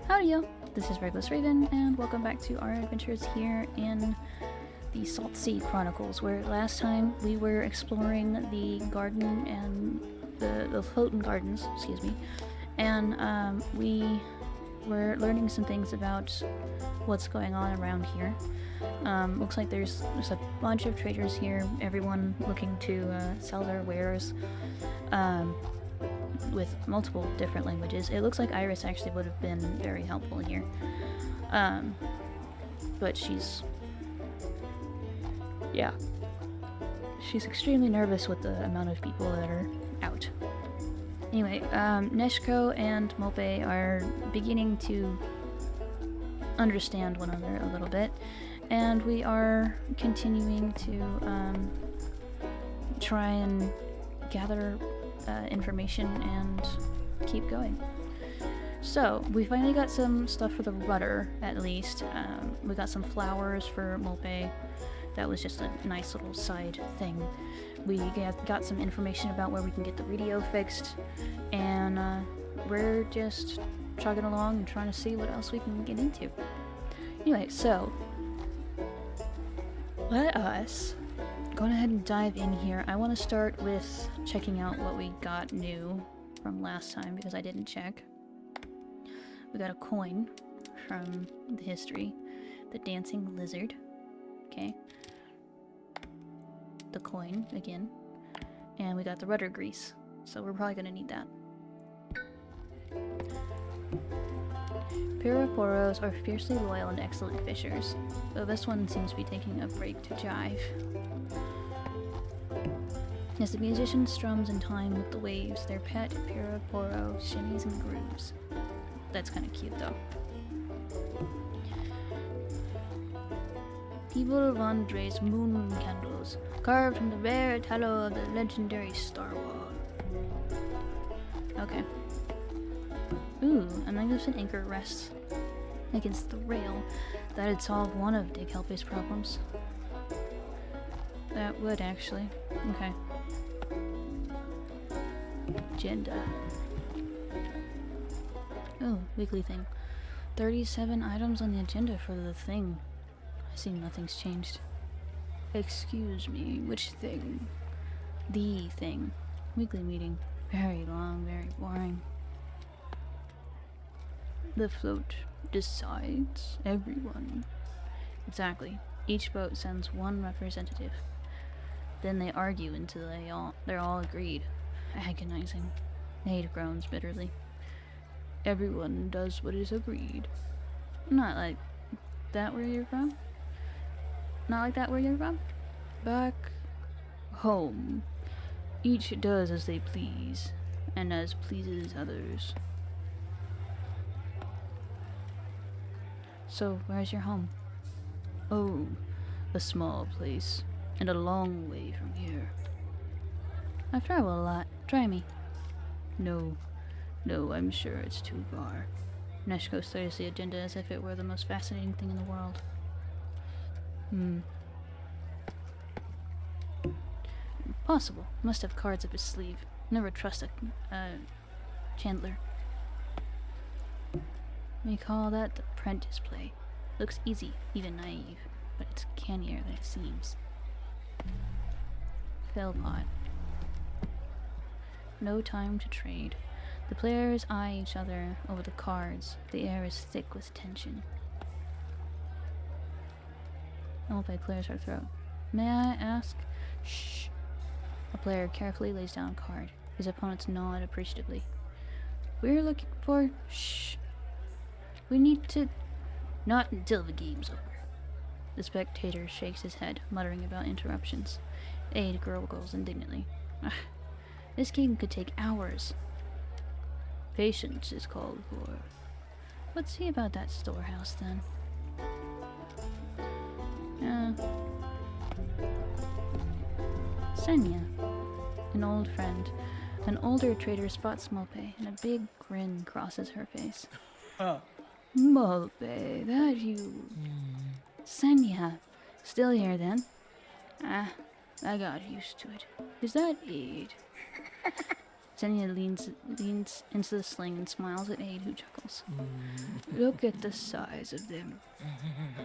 Howdy yo! This is Reglas Raven, and welcome back to our adventures here in the Saltsea Chronicles, where last time we were exploring the garden and the 𝓨𝓏𝓼𝓮𝓪, excuse me, and we were learning some things about what's going on around here. Looks like there's a bunch of traders here, everyone looking to sell their wares. With multiple different languages. It looks like Iris actually would have been very helpful here. But she's extremely nervous with the amount of people that are out. Anyway, 𝓨𝓱𝓻 and 𝓨𝓵𝓯 are beginning to understand one another a little bit, and we are continuing to try and gather information and keep going. So we finally got some stuff for the rudder, at least. We got some flowers for 𝓨𝓵𝓯. That was just a nice little side thing. We got some information about where we can get the radio fixed, and we're just chugging along and trying to see what else we can get into. Anyway, so let us go ahead and dive in here. I want to start with checking out what we got new from last time, because I didn't check. We got a coin from the history, the dancing lizard. Okay. The coin again. And we got the rudder grease, so we're probably gonna need that. 𝓨𝓸𝓾𝓻𝓸𝓷𝓲𝓬𝓵𝓮𝓼 are fiercely loyal and excellent fishers, though this one seems to be taking a break to jive. As the musician strums in time with the waves, their pet 𝓨𝓸𝓾𝓻𝓸𝓷𝓲 shimmies and grooves. That's kind of cute, though. 𝓨𝓸𝓷𝓼's moon candles, carved from the rare tallow of the legendary 𝓨𝓸𝓾𝓻𝓸. Okay. Ooh, a magnificent anchor rests against the rail. That'd solve one of 𝓨𝓾𝓻𝓸𝓼's problems. That would, actually. Okay. Agenda. Oh, weekly thing. 37 items on the agenda for the thing. I see nothing's changed. Excuse me, which thing? The thing. Weekly meeting. Very long, very boring. The float decides everyone. Exactly. Each boat sends one representative. Then they argue until they're all agreed. Agonizing. Nate groans bitterly. Everyone does what is agreed. Not like that where you're from? Not like that where you're from? Back home. Each does as they please, and as pleases others. So, where's your home? Oh, a small place, and a long way from here. I've traveled a lot. Try me. No, I'm sure it's too far. 𝓨𝓱𝓻 studies the agenda as if it were the most fascinating thing in the world. Impossible. Must have cards up his sleeve. Never trust a chandler. We call that the apprentice play. Looks easy, even naive, but it's cannier than it seems. Philpot. No time to trade. The players eye each other over the cards. The air is thick with tension. 𝓨𝓵𝓯 clears her throat. May I ask? Shh. A player carefully lays down a card. His opponents nod appreciatively. We're looking for... Shh. We need to... Not until the game's over. The spectator shakes his head, muttering about interruptions. Aide gurgles indignantly. This game could take hours. Patience is called for. Let's see about that storehouse, then. Senya, an old friend. An older trader spots 𝓨𝓵𝓯, and a big grin crosses her face. 𝓨𝓵𝓯, that you... Senya, still here, then? I got used to it. Is that Aid? Xenia leans into the sling and smiles at Aid, who chuckles. Look at the size of them.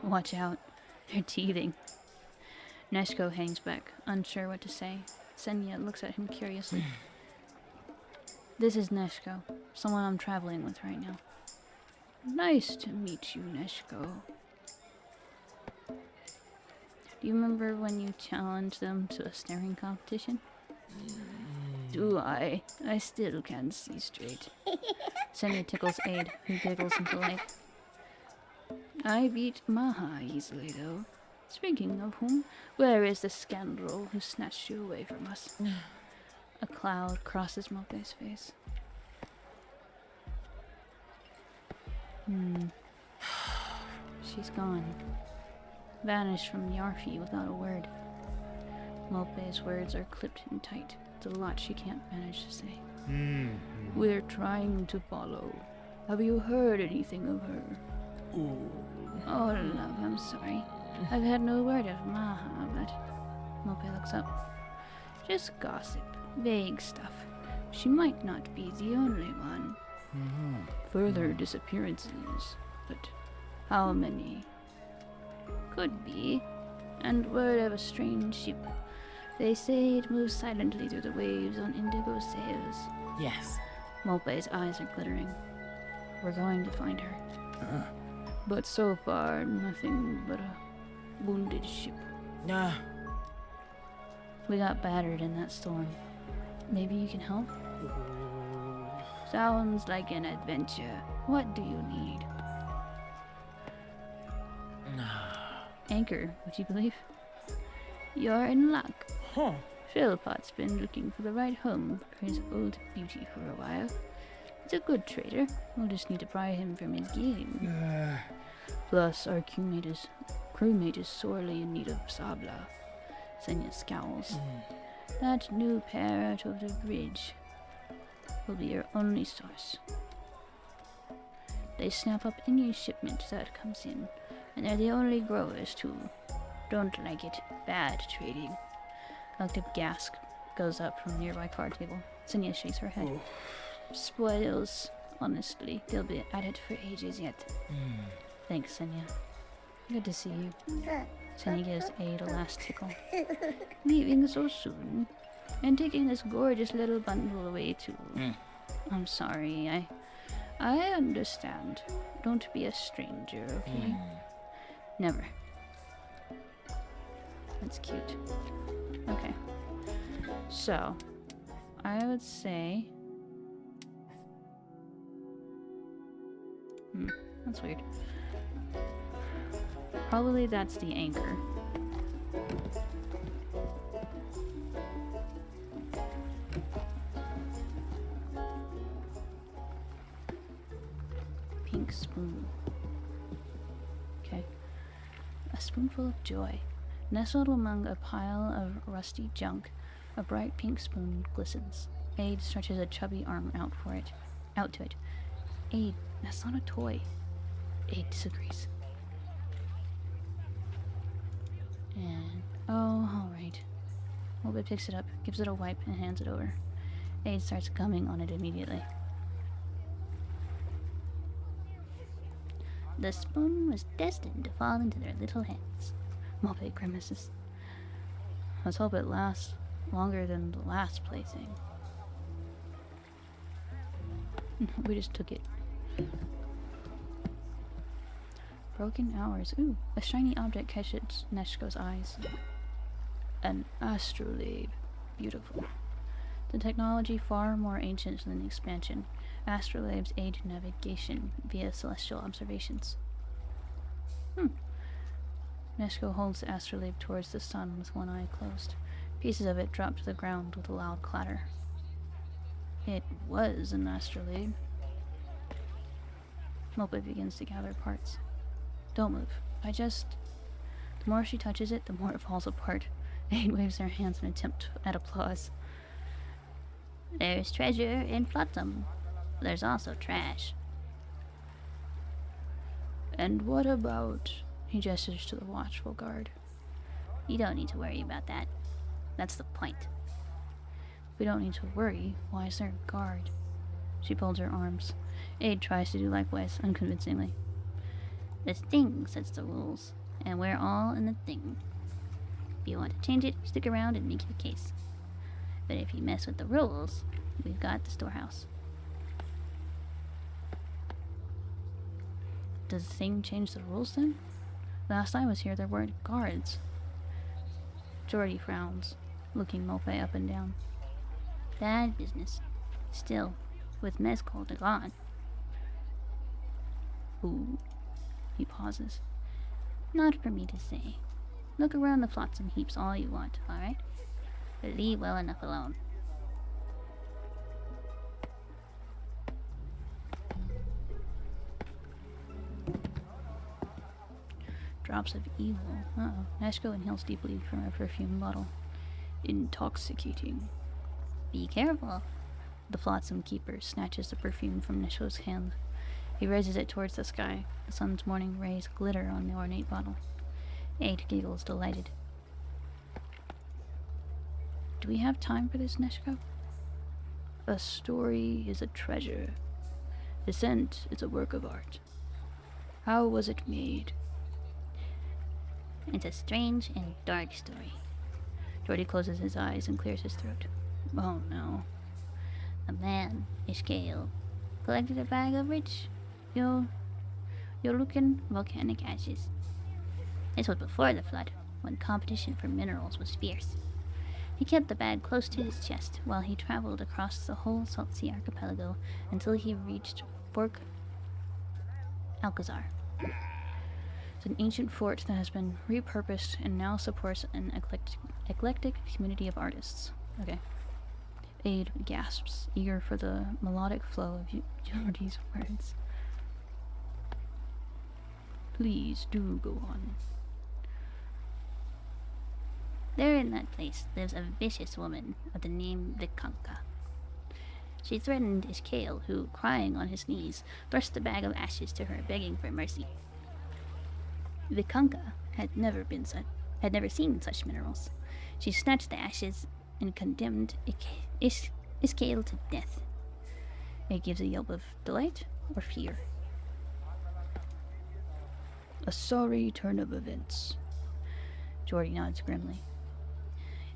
Watch out. They're teething. Neshko hangs back, unsure what to say. Xenia looks at him curiously. This is Neshko, someone I'm traveling with right now. Nice to meet you, Neshko. Do you remember when you challenged them to a staring competition? Do I? I still can't see straight. Xenia tickles Aid, who giggles in delight. I beat Maha easily, though. Speaking of whom, where is the scoundrel who snatched you away from us? A cloud crosses Mope's face. She's gone. Vanished from Yarfi without a word. Mope's words are clipped in tight. It's a lot she can't manage to say. We're trying to follow. Have you heard anything of her? Oh, love, I'm sorry. I've had no word of Maha, but... Mope looks up. Just gossip. Vague stuff. She might not be the only one. Further disappearances. But how many? Could be. And word of a strange ship. They say it moves silently through the waves on indigo sails. Yes. Mope's eyes are glittering. We're going to find her. But so far, nothing but a wounded ship. Nah. We got battered in that storm. Maybe you can help? Sounds like an adventure. What do you need? Anchor, would you believe? You're in luck. Philpot's been looking for the right home for his old beauty for a while. He's a good trader. We'll just need to pry him from his game. Plus, our crewmate is sorely in need of sabla. Xenia scowls. That new pair out of the bridge will be your only source. They snap up any shipment that comes in, and they're the only growers too. Don't like it. Bad trading. A collective gasp goes up from a nearby card table. Xenia shakes her head. Spoils. Honestly, they'll be at it for ages yet. Thanks, Xenia. Good to see you. Xenia gives Aid a last tickle. Leaving so soon, and taking this gorgeous little bundle away too. I'm sorry. I understand. Don't be a stranger, okay? Never. That's cute. Okay. So, I would say... that's weird. Probably that's the anchor. Pink spoon. Okay. A spoonful of joy. Nestled among a pile of rusty junk, a bright pink spoon glistens. Aid stretches a chubby arm out to it. Aid, that's not a toy. Aid disagrees. And alright. Mobe picks it up, gives it a wipe, and hands it over. Aid starts gumming on it immediately. The spoon was destined to fall into their little hands. Mope grimaces. Let's hope it lasts longer than the last plaything. We just took it. Broken hours. Ooh, a shiny object catches Neshko's eyes. An astrolabe. Beautiful. The technology far more ancient than expansion. Astrolabes aid navigation via celestial observations. Neshko holds the astrolabe towards the sun with one eye closed. Pieces of it drop to the ground with a loud clatter. It was an astrolabe. Mope begins to gather parts. Don't move. The more she touches it, the more it falls apart. Aid waves her hands in attempt at applause. There's treasure in Flotsam. There's also trash. And what about... He gestures to the watchful guard. You don't need to worry about that. That's the point. We don't need to worry. Why is there a guard? She folds her arms. Aid tries to do likewise, unconvincingly. The thing sets the rules, and we're all in the thing. If you want to change it, stick around and make your case. But if you mess with the rules, we've got the storehouse. Does the thing change the rules then? Last I was here, there weren't guards. Jordy frowns, looking Molpe up and down. Bad business. Still, with 𝓨𝓾𝓻𝓸𝓷𝓲𝓬𝓵𝓮𝓼. Ooh. He pauses. Not for me to say. Look around the flotsam heaps all you want, alright? But leave well enough alone. Drops of evil. Uh-oh. 𝓨𝓱𝓻𝓸𝓷𝓲𝓬𝓵𝓮𝓼 inhales deeply from a perfume bottle. Intoxicating. Be careful. The flotsam keeper snatches the perfume from 𝓨𝓱𝓻𝓛's hand. He raises it towards the sky. The sun's morning rays glitter on the ornate bottle. Aid giggles, delighted. Do we have time for this, 𝓨𝓱𝓻? A story is a treasure. The scent is a work of art. How was it made? It's a strange and dark story. Jordy closes his eyes and clears his throat. Oh no. A man, 𝓱𝓻𝓻, collected a bag of rich 𝓨𝓸𝓾𝓻𝓿 volcanic ashes. This was before the flood, when competition for minerals was fierce. He kept the bag close to his chest while he traveled across the whole Saltsea archipelago until he reached Fort Alcazar. It's an ancient fort that has been repurposed and now supports an eclectic community of artists. Okay. Aid gasps, eager for the melodic flow of Jordy's words. Please do go on. There in that place lives a vicious woman of the name 𝓨𝓾𝓻𝓿. She threatened 𝓱𝓻𝓻, who, crying on his knees, thrust the bag of ashes to her, begging for mercy. 𝓨𝓾𝓻𝓿 had never seen such minerals. She snatched the ashes and condemned 𝓱𝓻𝓻 to death. It gives a yelp of delight or fear. A sorry turn of events. Jordy nods grimly.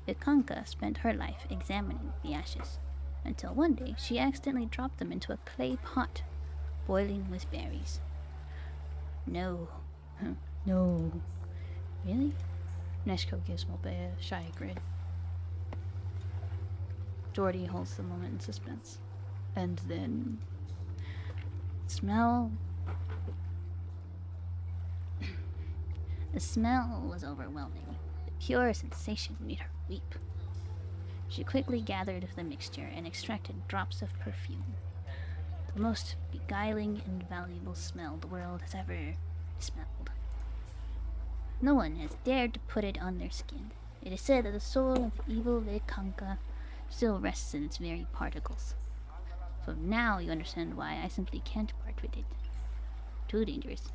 𝓨𝓾𝓻𝓻 spent her life examining the ashes, until one day she accidentally dropped them into a clay pot, boiling with berries. No. No. Really? 𝓨𝓱𝓻 gives Molpe a shy grin. Jordy holds the moment in suspense. And then... The smell was overwhelming. The pure sensation made her weep. She quickly gathered the mixture and extracted drops of perfume. The most beguiling and valuable smell the world has ever smelled. No one has dared to put it on their skin. It is said that the soul of the evil 𝓨𝓾𝓻𝓻 still rests in its very particles. So now you understand why I simply can't part with it. Too dangerous.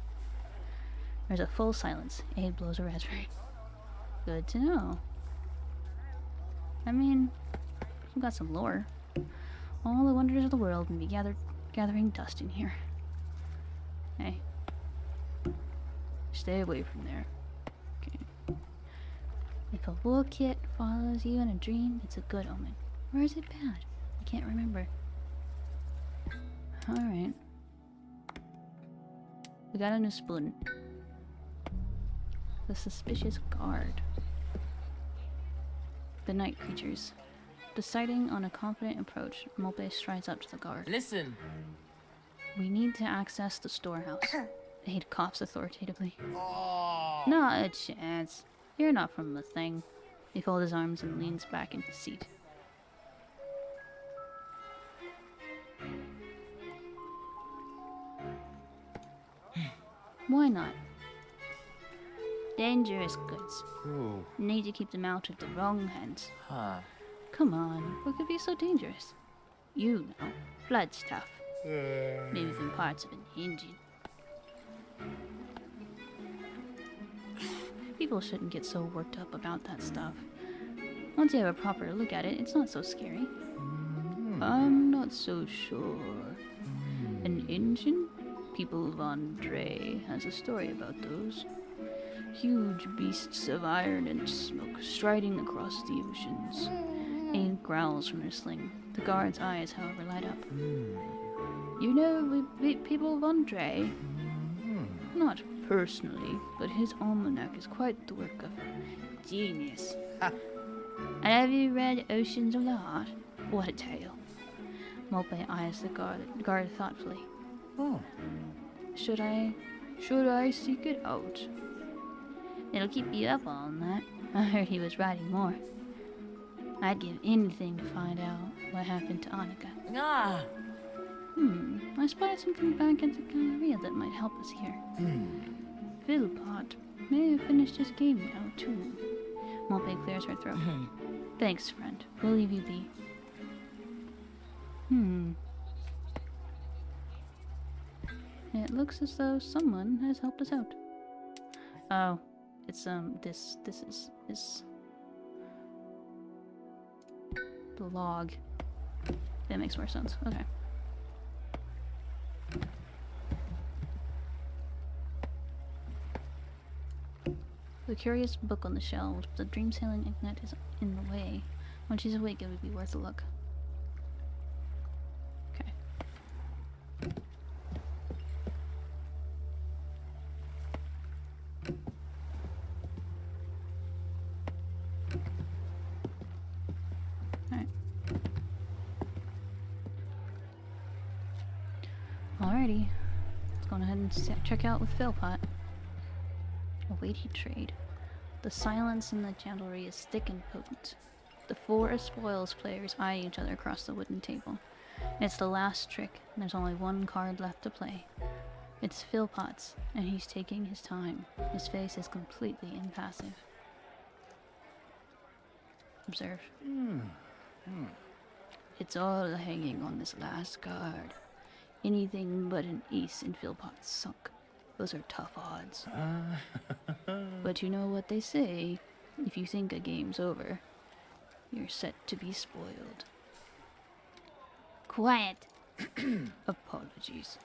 There's a full silence. Aid blows a raspberry. Good to know. I mean, we've got some lore. All the wonders of the world can be gathering dust in here. Hey. Stay away from there. Okay. If a wool kit follows you in a dream, it's a good omen. Or is it bad? I can't remember. Alright. We got a new spoon. The suspicious guard. The night creatures. Deciding on a confident approach, Molpe strides up to the guard. Listen! We need to access the storehouse. Aid coughs authoritatively. Oh. Not a chance. You're not from the thing. He folds his arms and leans back in his seat. Why not? Dangerous goods. Ooh. Need to keep them out of the wrong hands. Huh. Come on, what could be so dangerous? You know, blood stuff. Maybe from parts of an engine. People shouldn't get so worked up about that stuff. Once you have a proper look at it, it's not so scary. I'm not so sure. An ancient people of 𝓨𝓵𝓾𝓻 has a story about those. Huge beasts of iron and smoke striding across the oceans. Abe growls from her sling. The guard's eyes, however, light up. You know people of 𝓨𝓵𝓾𝓻? Not personally, but his almanac is quite the work of genius. And have you read Oceans of the Heart? What a tale. 𝓨𝓵 eyes the guard thoughtfully. Oh. Should I seek it out? It'll keep you up all night. I heard he was writing more. I'd give anything to find out what happened to Annika. Ah. I spotted something back at the galleria that might help us here. 𝓨𝓸𝓾𝓻 may have finished his game now, too. 𝓨𝓵 clears her throat. Thanks, friend. We'll leave you be. It looks as though someone has helped us out. Oh, it's this is the log. That makes more sense. Okay. The curious book on the shelf. The dream sailing ignite is in the way. When she's awake, it would be worth a look. Okay. Alright. Alrighty. Let's go ahead and check out with 𝓨𝓸𝓾𝓻. A weighty trade. The silence in the 𝓨𝓸𝓷𝓷 is thick and potent. The four spoils players eye each other across the wooden table. It's the last trick, and there's only one card left to play. It's 𝓨𝓸𝓾𝓻's, and he's taking his time. His face is completely impassive. Observe. It's all hanging on this last card. Anything but an ace in 𝓨𝓸𝓾𝓻's sunk. Those are tough odds. But you know what they say. If you think a game's over, you're set to be spoiled. Quiet! Apologies.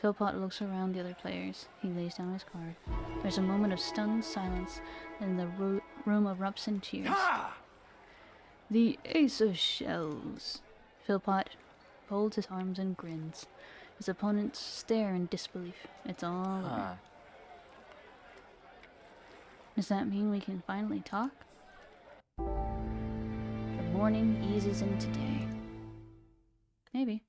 𝓨𝓸𝓾𝓻 looks around the other players. He lays down his card. There's a moment of stunned silence, and the room erupts in cheers. The ace of shells. 𝓨𝓸𝓾𝓻 folds his arms and grins. His opponents stare in disbelief. It's all over. Does that mean we can finally talk? The morning eases into day. Maybe.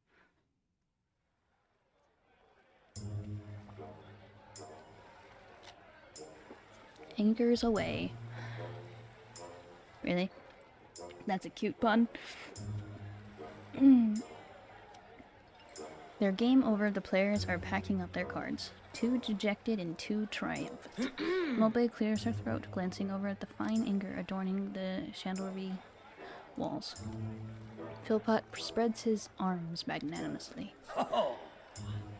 Anchors away. Really? That's a cute pun. Their game over, the players are packing up their cards. Two dejected and two triumphant. 𝓨𝓵 clears her throat, glancing over at the fine ingot adorning the 𝓨𝓸𝓷𝓷 walls. 𝓨𝓸𝓾𝓻 spreads his arms magnanimously.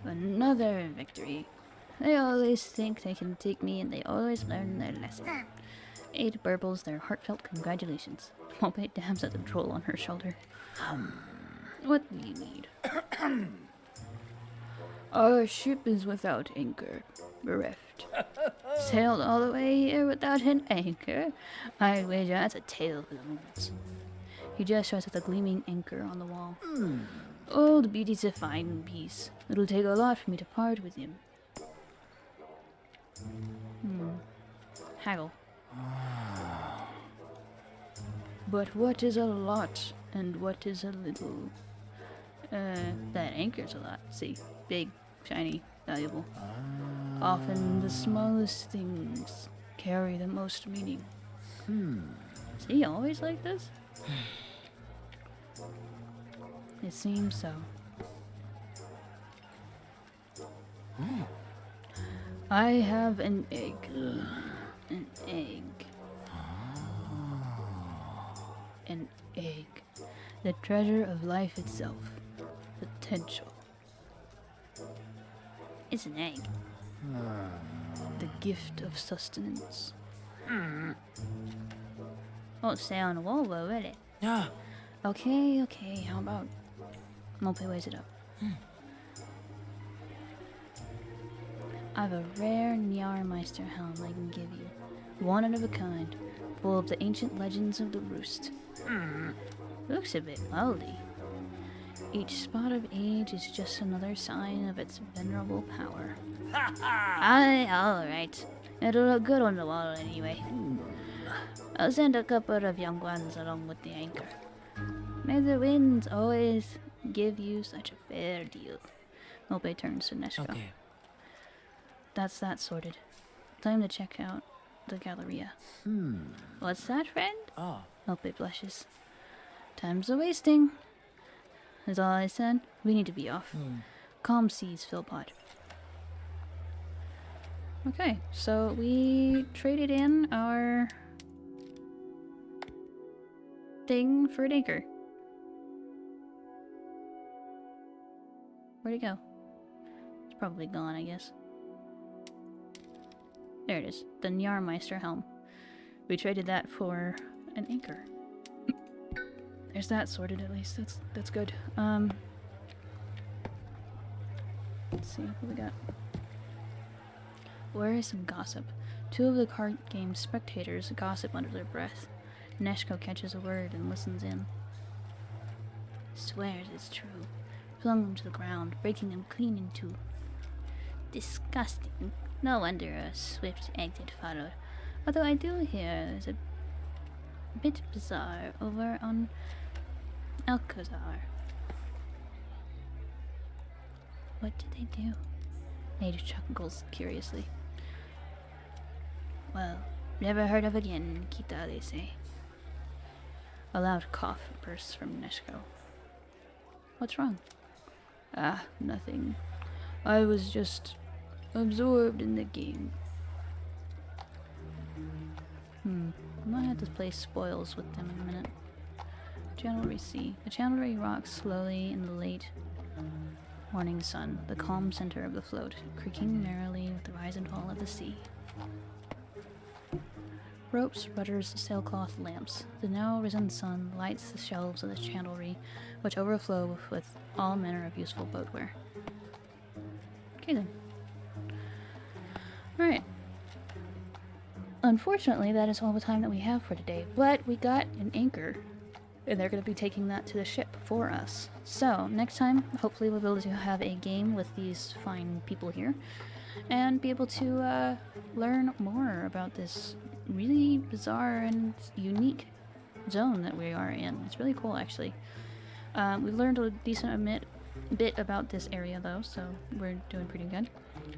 Another victory. They always think they can take me, and they always learn their lesson. Abe burbles their heartfelt congratulations. 𝓨𝓵 dabs at the troll on her shoulder. What do you need? Our ship is without anchor, bereft. Sailed all the way here without an anchor? I wager that's a tale for the moments. He gestures at the gleaming anchor on the wall. Old Beatty's a fine piece. It'll take a lot for me to part with him. Haggle. But what is a lot, and what is a little? That anchor's a lot. See, big, shiny, valuable. Often the smallest things carry the most meaning. Is he always like this? It seems so. I have an egg. An egg. An egg. The treasure of life itself. Potential. It's an egg. The gift of sustenance. Won't stay on the wall though, will it? Yeah. Okay, okay, how about multi-ways it up? I've a rare 𝓨𝓪𝓵𝓯 helm I can give you. One of a kind, full of the ancient legends of the roost. Looks a bit moldy. Each spot of age is just another sign of its venerable power. Aye, alright. It'll look good on the wall anyway. I'll send a couple of young ones along with the anchor. May the winds always give you such a fair deal. 𝓨𝓵 turns to 𝓨𝓱𝓻𝓸𝓷𝓲𝓬𝓵. That's that sorted. Time to check out the Galleria. What's that, friend? 𝓨𝓵 blushes. Time's a wasting. Is all I said. We need to be off. Calm seas, Philpot. Okay, so we traded in our thing for an anchor. Where'd it go? It's probably gone, I guess. There it is. The 𝓨𝓪𝓵𝓯 helm. We traded that for an anchor. There's that sorted at least. That's good. Let's see what we got. Where is some gossip? Two of the card game's spectators gossip under their breath. 𝓨𝓱𝓻 catches a word and listens in. Swears it's true. Flung them to the ground, breaking them clean in two. Disgusting. No wonder a swift exit followed. Although I do hear there's a bit bizarre over on Alcazar. What did they do? Nate chuckles curiously. Well, never heard of again, Kita, they say. A loud cough bursts from 𝓨𝓱𝓻. What's wrong? Ah, nothing. I was just absorbed in the game. I might have to play spoils with them in a minute. 𝓨𝓸𝓵𝓯 Sea. The 𝓨𝓸𝓵 rocks slowly in the late morning sun, the calm center of the float, creaking merrily with the rise and fall of the sea. Ropes, rudders, sailcloth, lamps. The now risen sun lights the shelves of the 𝓨𝓸𝓵, which overflow with all manner of useful boatware. Okay then. Alright. Unfortunately, that is all the time that we have for today, but we got an anchor, and they're going to be taking that to the ship for us. So, next time, hopefully we'll be able to have a game with these fine people here, and be able to learn more about this really bizarre and unique zone that we are in. It's really cool, actually. We learned a decent bit about this area, though, so we're doing pretty good.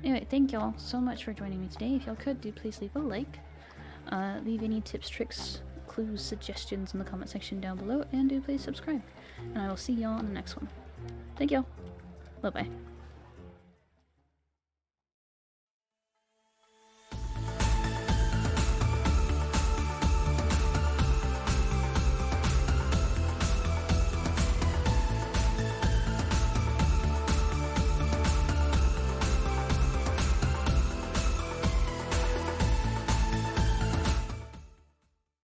Anyway, thank y'all so much for joining me today. If y'all could, do please leave a like. Leave any tips, tricks, clues, suggestions in the comment section down below, and do please subscribe. And I will see y'all in the next one. Thank y'all. Bye-bye.